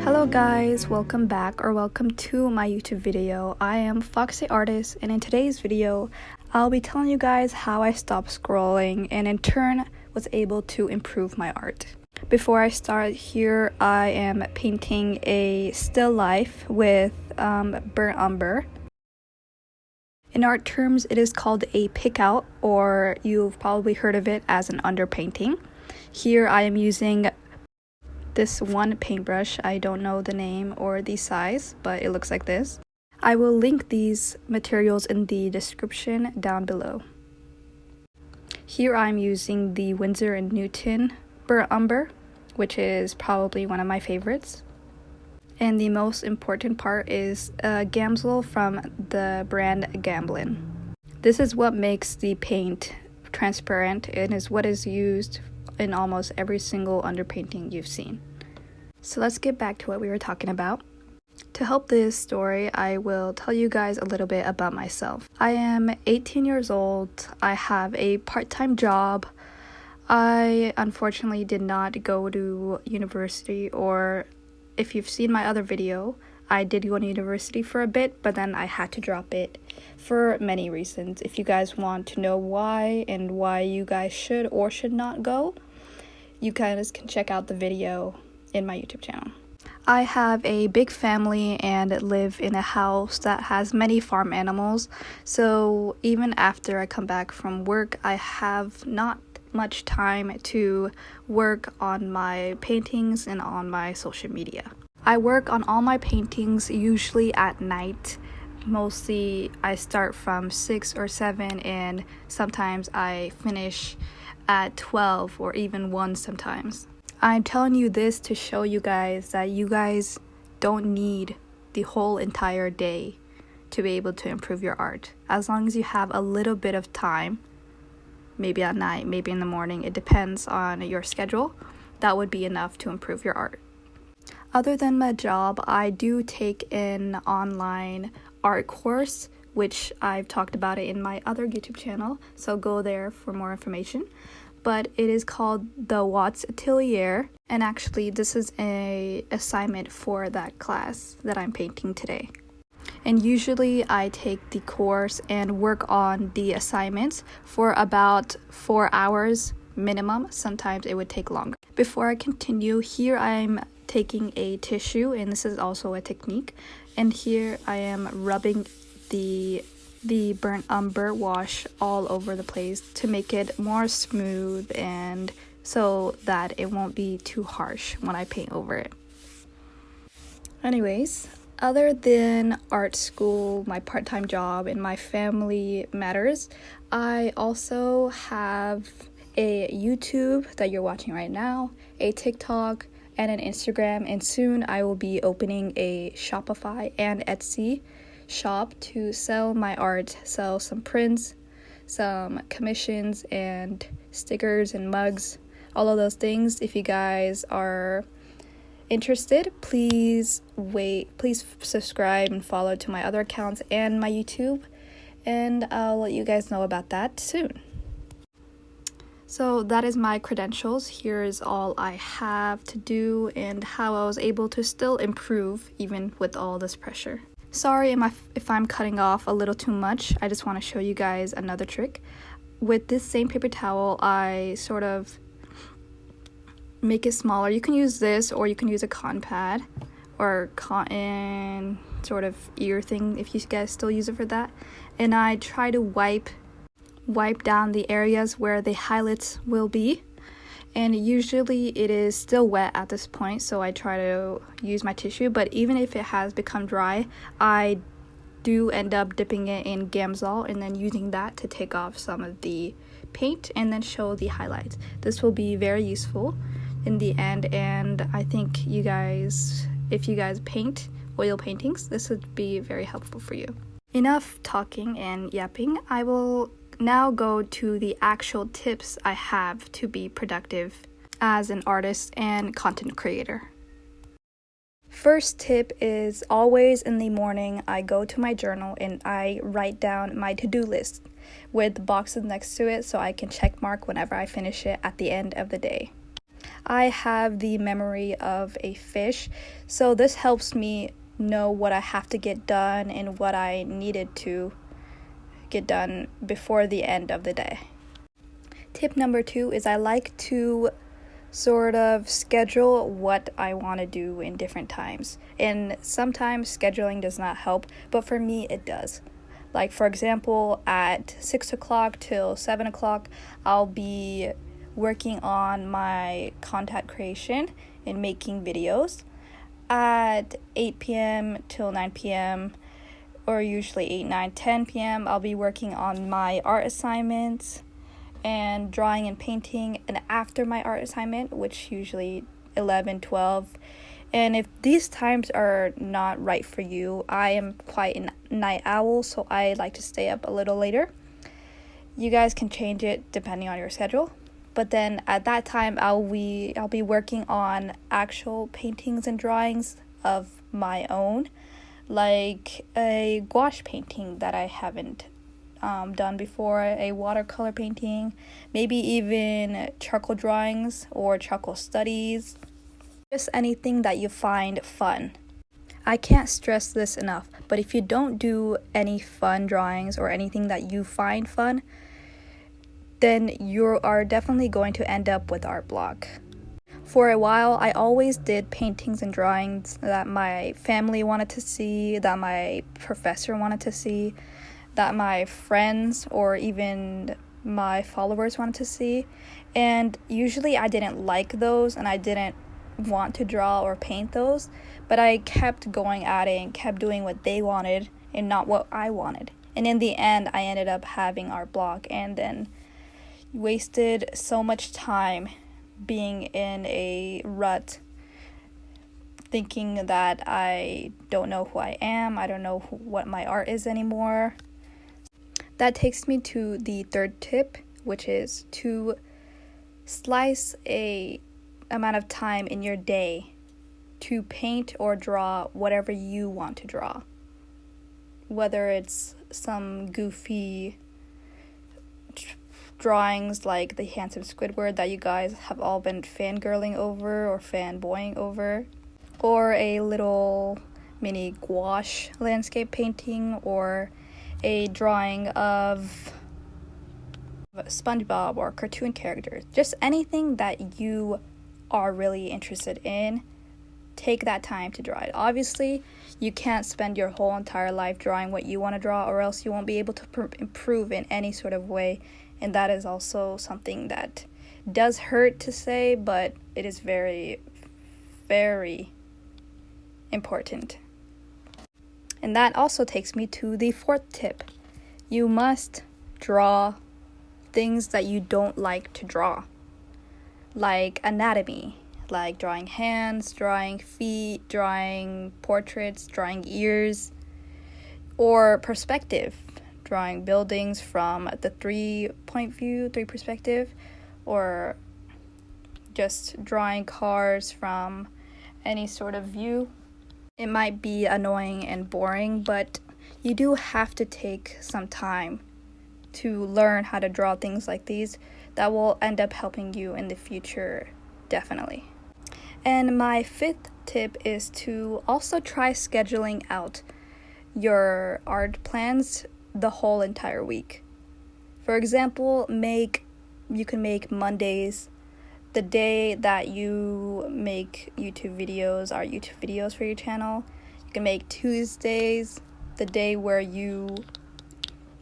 Hello guys, welcome back or welcome to my YouTube video. I am Foxy Artist, and in today's video I'll be telling you guys how I stopped scrolling and in turn was able to improve my art. Before I start, here I am painting a still life with burnt umber. In art terms, it is called a pick out, or you've probably heard of it as an underpainting. Here I am using this one paintbrush. I don't know the name or the size, but it looks like this. I will link these materials in the description down below. Here I'm using the Winsor & Newton burnt umber, which is probably one of my favorites. And the most important part is Gamsol from the brand Gamblin. This is what makes the paint transparent and is what is used in almost every single underpainting you've seen. So let's get back to what we were talking about. To help this story, I will tell you guys a little bit about myself. I am 18 years old. I have a part-time job. I unfortunately did not go to university, or if you've seen my other video, I did go to university for a bit, but then I had to drop it for many reasons. If you guys want to know why and why you guys should or should not go, you guys can check out the video in my YouTube channel. I have a big family and live in a house that has many farm animals, so even after I come back from work, I have not much time to work on my paintings and on my social media. I work on all my paintings usually at night. Mostly I start from 6 or 7 and sometimes I finish at 12 or even 1 sometimes. I'm telling you this to show you guys that you guys don't need the whole entire day to be able to improve your art. As long as you have a little bit of time, maybe at night, maybe in the morning, it depends on your schedule, that would be enough to improve your art. Other than my job, I do take an online art course, which I've talked about it in my other YouTube channel, so go there for more information. But it is called the Watts Atelier, and actually this is an assignment for that class that I'm painting today. And usually I take the course and work on the assignments for about 4 hours minimum. Sometimes it would take longer. Before I continue, here I'm taking a tissue, and this is also a technique, and here I am rubbing the burnt umber wash all over the place to make it more smooth and so that it won't be too harsh when I paint over it. Anyways, other than art school, my part-time job, and my family matters, I also have a YouTube that you're watching right now, a TikTok, and an Instagram, and soon I will be opening a Shopify and Etsy shop to sell my art, sell some prints, some commissions, and stickers and mugs, all of those things. If you guys are interested, please subscribe and follow to my other accounts and my YouTube, and I'll let you guys know about that soon. So that is my credentials. Here is all I have to do and how I was able to still improve even with all this pressure. Sorry if I'm cutting off a little too much. I just want to show you guys another trick. With this same paper towel, I sort of make it smaller. You can use this, or you can use a cotton pad or cotton sort of ear thing if you guys still use it for that. And I try to wipe down the areas where the highlights will be. And usually it is still wet at this point, so I try to use my tissue. But even if it has become dry, I do end up dipping it in Gamsol and then using that to take off some of the paint and then show the highlights. This will be very useful in the end, and I think you guys, if you guys paint oil paintings, this would be very helpful for you. Enough talking and yapping. I will now go to the actual tips I have to be productive as an artist and content creator. First tip is always in the morning I go to my journal and I write down my to-do list with boxes next to it so I can check mark whenever I finish it at the end of the day. I have the memory of a fish, so this helps me know what I have to get done and what I needed to get done before the end of the day. Tip number 2 is I like to sort of schedule what I want to do in different times. And sometimes scheduling does not help, but for me it does. Like, for example, at 6 o'clock till 7 o'clock, I'll be working on my content creation and making videos. At 8 p.m. till 9 p.m., or usually 8, 9, 10 p.m., I'll be working on my art assignments and drawing and painting. And after my art assignment, which usually 11, 12, and if these times are not right for you, I am quite a night owl, so I like to stay up a little later. You guys can change it depending on your schedule. But then at that time, I'll be working on actual paintings and drawings of my own, like a gouache painting that I haven't done before, a watercolor painting, maybe even charcoal drawings or charcoal studies, just anything that you find fun. I can't stress this enough, but if you don't do any fun drawings or anything that you find fun, then you are definitely going to end up with art block. For a while, I always did paintings and drawings that my family wanted to see, that my professor wanted to see, that my friends or even my followers wanted to see. And usually I didn't like those and I didn't want to draw or paint those, but I kept going at it and kept doing what they wanted and not what I wanted. And in the end, I ended up having art block and then wasted so much time being in a rut, thinking that I don't know who I am, I don't know what my art is anymore. That takes me to the third tip, which is to slice a amount of time in your day to paint or draw whatever you want to draw. Whether it's some goofy drawings like the handsome Squidward that you guys have all been fangirling over or fanboying over, or a little mini gouache landscape painting, or a drawing of SpongeBob or cartoon characters. Just anything that you are really interested in, take that time to draw it. Obviously, you can't spend your whole entire life drawing what you want to draw, or else you won't be able to improve in any sort of way. And that is also something that does hurt to say, but it is very, very important. And that also takes me to the fourth tip. You must draw things that you don't like to draw, like anatomy, like drawing hands, drawing feet, drawing portraits, drawing ears, or perspective, drawing buildings from the three perspective, or just drawing cars from any sort of view. It might be annoying and boring, but you do have to take some time to learn how to draw things like these that will end up helping you in the future, definitely. And my fifth tip is to also try scheduling out your art plans the whole entire week. For example, you can make Mondays the day that you make YouTube videos for your channel. You can make Tuesdays the day where you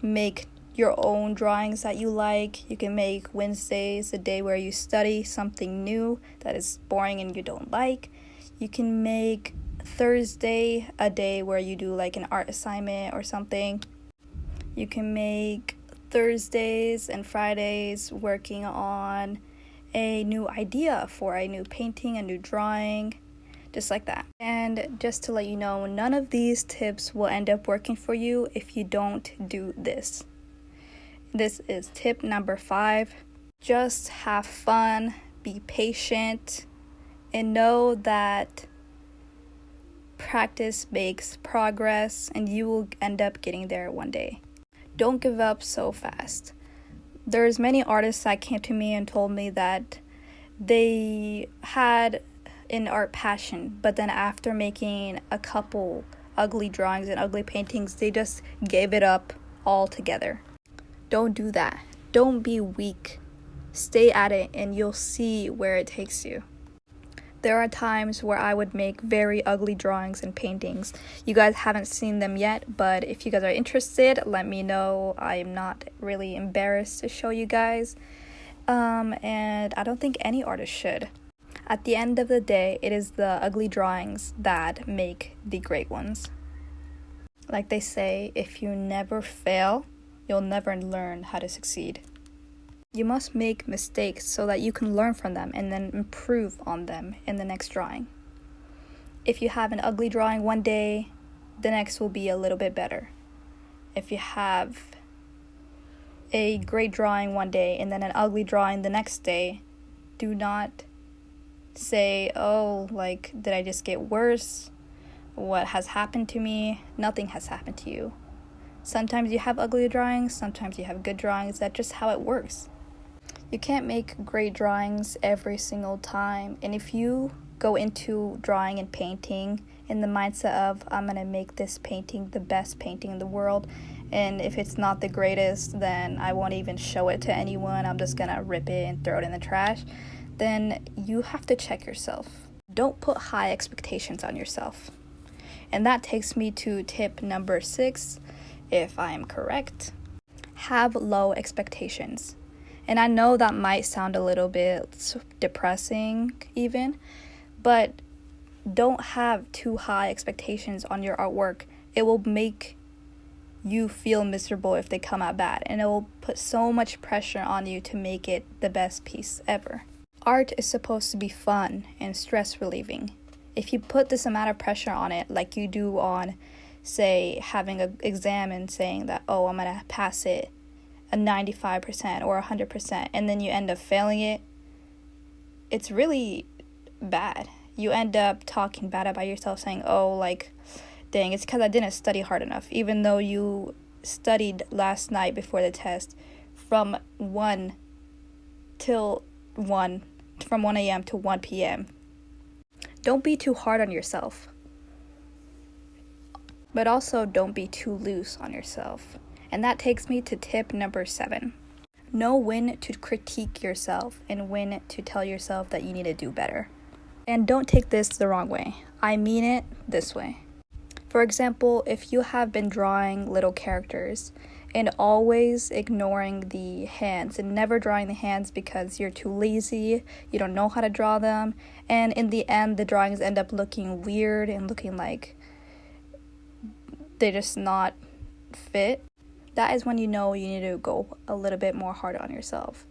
make your own drawings that you like. You can make Wednesdays the day where you study something new that is boring and you don't like. You can make Thursday a day where you do like an art assignment or something. You can make Thursdays and Fridays working on a new idea for a new painting, a new drawing, just like that. And just to let you know, none of these tips will end up working for you if you don't do this. This is tip number 5. Just have fun, be patient, and know that practice makes progress and you will end up getting there one day. Don't give up so fast. There's many artists that came to me and told me that they had an art passion, but then after making a couple ugly drawings and ugly paintings, they just gave it up altogether. Don't do that. Don't be weak. Stay at it and you'll see where it takes you. There are times where I would make very ugly drawings and paintings. You guys haven't seen them yet, but if you guys are interested, let me know. I am not really embarrassed to show you guys. And I don't think any artist should. At the end of the day, it is the ugly drawings that make the great ones. Like they say, if you never fail, you'll never learn how to succeed. You must make mistakes so that you can learn from them and then improve on them in the next drawing. If you have an ugly drawing one day, the next will be a little bit better. If you have a great drawing one day and then an ugly drawing the next day, do not say, oh, like, did I just get worse? What has happened to me? Nothing has happened to you. Sometimes you have ugly drawings, sometimes you have good drawings. That's just how it works. You can't make great drawings every single time. And if you go into drawing and painting in the mindset of, I'm going to make this painting the best painting in the world, and if it's not the greatest, then I won't even show it to anyone. I'm just going to rip it and throw it in the trash. Then you have to check yourself. Don't put high expectations on yourself. And that takes me to tip number 6, if I am correct. Have low expectations. And I know that might sound a little bit depressing even, but don't have too high expectations on your artwork. It will make you feel miserable if they come out bad, and it will put so much pressure on you to make it the best piece ever. Art is supposed to be fun and stress relieving. If you put this amount of pressure on it, like you do on, say, having an exam and saying that, oh, I'm going to pass it a 95% or 100%, and then you end up failing it, it's really bad. You end up talking bad about yourself, saying, oh, like, dang, it's because I didn't study hard enough, even though you studied last night before the test from 1 a.m. to 1 p.m. Don't be too hard on yourself, but also don't be too loose on yourself. And that takes me to tip number 7. Know when to critique yourself and when to tell yourself that you need to do better. And don't take this the wrong way. I mean it this way. For example, if you have been drawing little characters and always ignoring the hands and never drawing the hands because you're too lazy, you don't know how to draw them, and in the end the drawings end up looking weird and looking like they just not fit, that is when you know you need to go a little bit more hard on yourself.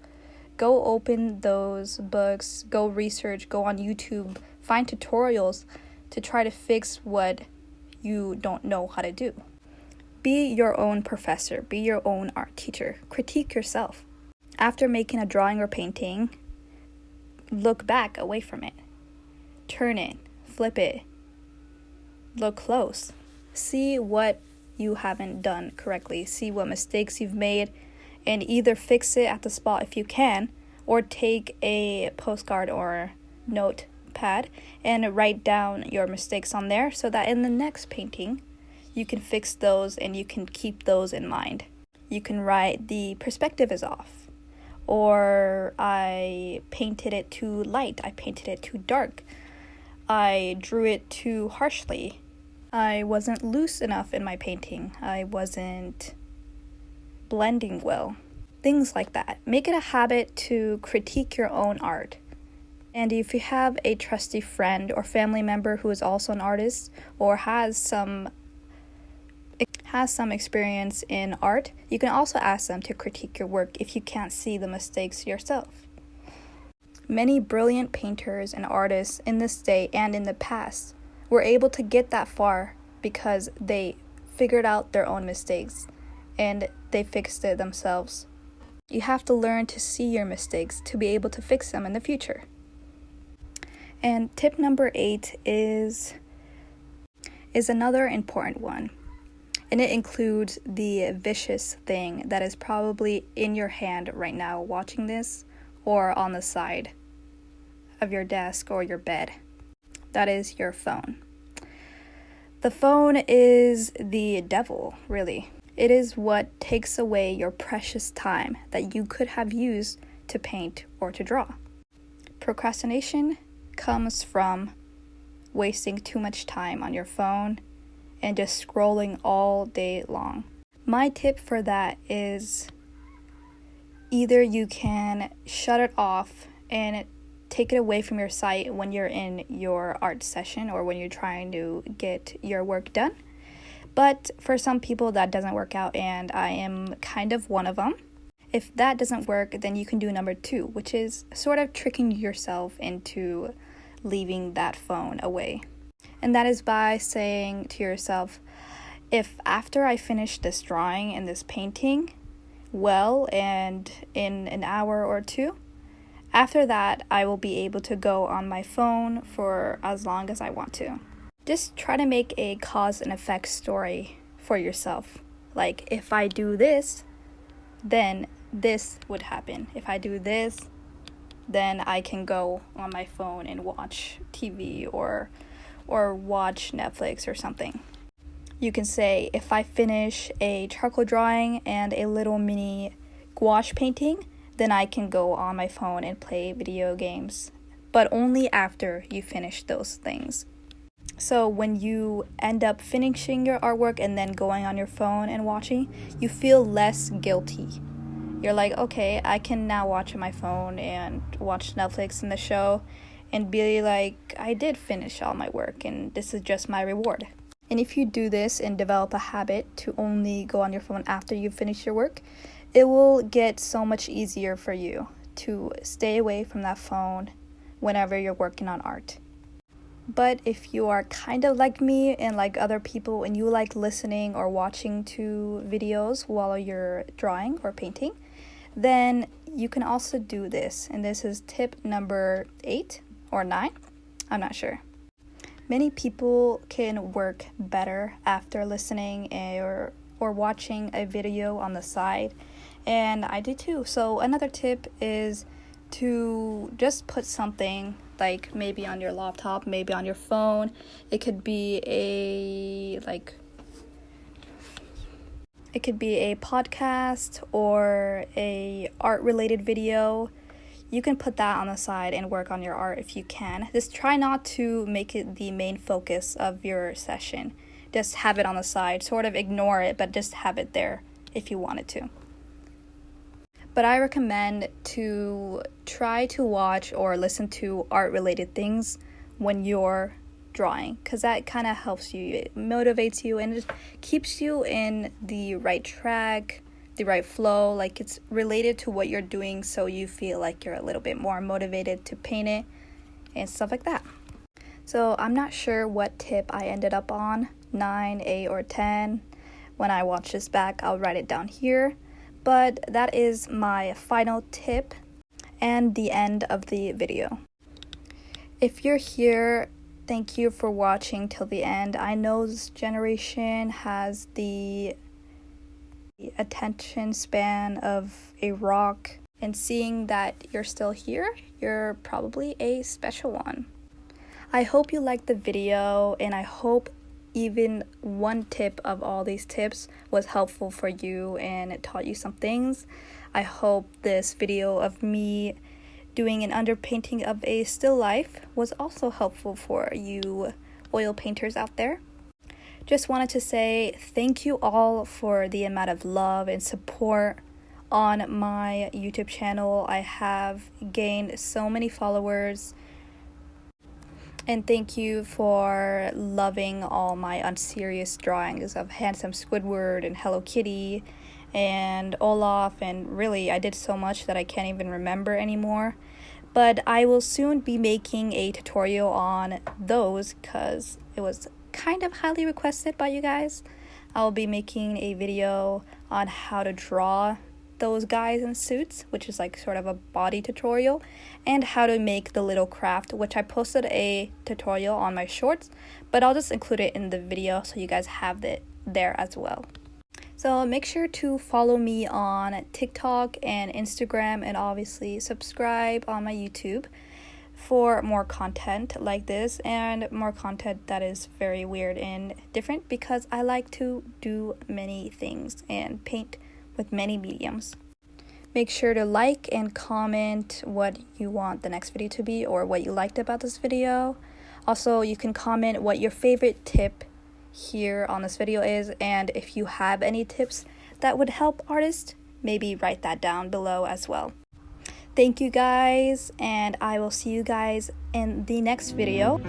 Go open those books, go research, go on YouTube, find tutorials to try to fix what you don't know how to do. Be your own professor, be your own art teacher. Critique yourself. After making a drawing or painting, look back away from it. Turn it, flip it, look close. See what you haven't done correctly. See what mistakes you've made, and either fix it at the spot if you can, or take a postcard or notepad and write down your mistakes on there so that in the next painting you can fix those and you can keep those in mind. You can write, the perspective is off, or I painted it too light, I painted it too dark, I drew it too harshly, I wasn't loose enough in my painting, I wasn't blending well. Things like that. Make it a habit to critique your own art. And if you have a trusty friend or family member who is also an artist or has some experience in art, you can also ask them to critique your work if you can't see the mistakes yourself. Many brilliant painters and artists in this day and in the past were able to get that far because they figured out their own mistakes and they fixed it themselves. You have to learn to see your mistakes to be able to fix them in the future. And tip number 8 is another important one. And it includes the vicious thing that is probably in your hand right now watching this or on the side. of your desk or your bed. That is your phone. The phone is the devil, really. It is what takes away your precious time that you could have used to paint or to draw. Procrastination comes from wasting too much time on your phone and just scrolling all day long. My tip for that is either you can shut it off and take it away from your sight when you're in your art session or when you're trying to get your work done. But for some people that doesn't work out, and I am kind of one of them. If that doesn't work, then you can do number 2, which is sort of tricking yourself into leaving that phone away. And that is by saying to yourself, if after I finish this drawing and this painting, well, and in an hour or 2, after that, I will be able to go on my phone for as long as I want to. Just try to make a cause and effect story for yourself. Like, if I do this, then this would happen. If I do this, then I can go on my phone and watch TV or watch Netflix or something. You can say, if I finish a charcoal drawing and a little mini gouache painting, then I can go on my phone and play video games, but only after you finish those things. So when you end up finishing your artwork and then going on your phone and watching, you feel less guilty. You're like, okay, I can now watch on my phone and watch Netflix and the show and be like, I did finish all my work and this is just my reward. And if you do this and develop a habit to only go on your phone after you finish your work, it will get so much easier for you to stay away from that phone whenever you're working on art. But if you are kind of like me and like other people and you like listening or watching to videos while you're drawing or painting, then you can also do this. And this is tip number 8 or 9. I'm not sure. Many people can work better after listening or watching a video on the side. And I do too. So another tip is to just put something like maybe on your laptop, maybe on your phone. It could be a podcast or a art related video. You can put that on the side and work on your art if you can. Just try not to make it the main focus of your session. Just have it on the side, sort of ignore it, but just have it there if you wanted to. But I recommend to try to watch or listen to art-related things when you're drawing, because that kind of helps you. It motivates you and it keeps you in the right track, the right flow. Like, it's related to what you're doing, so you feel like you're a little bit more motivated to paint it and stuff like that. So I'm not sure what tip I ended up on, 9, 8, or 10. When I watch this back, I'll write it down here. But that is my final tip and the end of the video. If you're here, thank you for watching till the end. I know this generation has the attention span of a rock, and seeing that you're still here, you're probably a special one. I hope you liked the video, and I hope even one tip of all these tips was helpful for you and it taught you some things. I hope this video of me doing an underpainting of a still life was also helpful for you oil painters out there. Just wanted to say thank you all for the amount of love and support on my YouTube channel. I have gained so many followers. And thank you for loving all my unserious drawings of handsome Squidward and Hello Kitty and Olaf, and really I did so much that I can't even remember anymore. But I will soon be making a tutorial on those because it was kind of highly requested by you guys. I'll be making a video on how to draw those guys in suits, which is like sort of a body tutorial, and how to make the little craft, which I posted a tutorial on my shorts, but I'll just include it in the video so you guys have it there as well. So make sure to follow me on TikTok and Instagram, and obviously subscribe on my YouTube. for more content like this and more content that is very weird and different, because I like to do many things and paint with many mediums. Make sure to like and comment what you want the next video to be or what you liked about this video. Also, you can comment what your favorite tip here on this video is, and if you have any tips that would help artists, maybe write that down below as well. Thank you guys, and I will see you guys in the next video.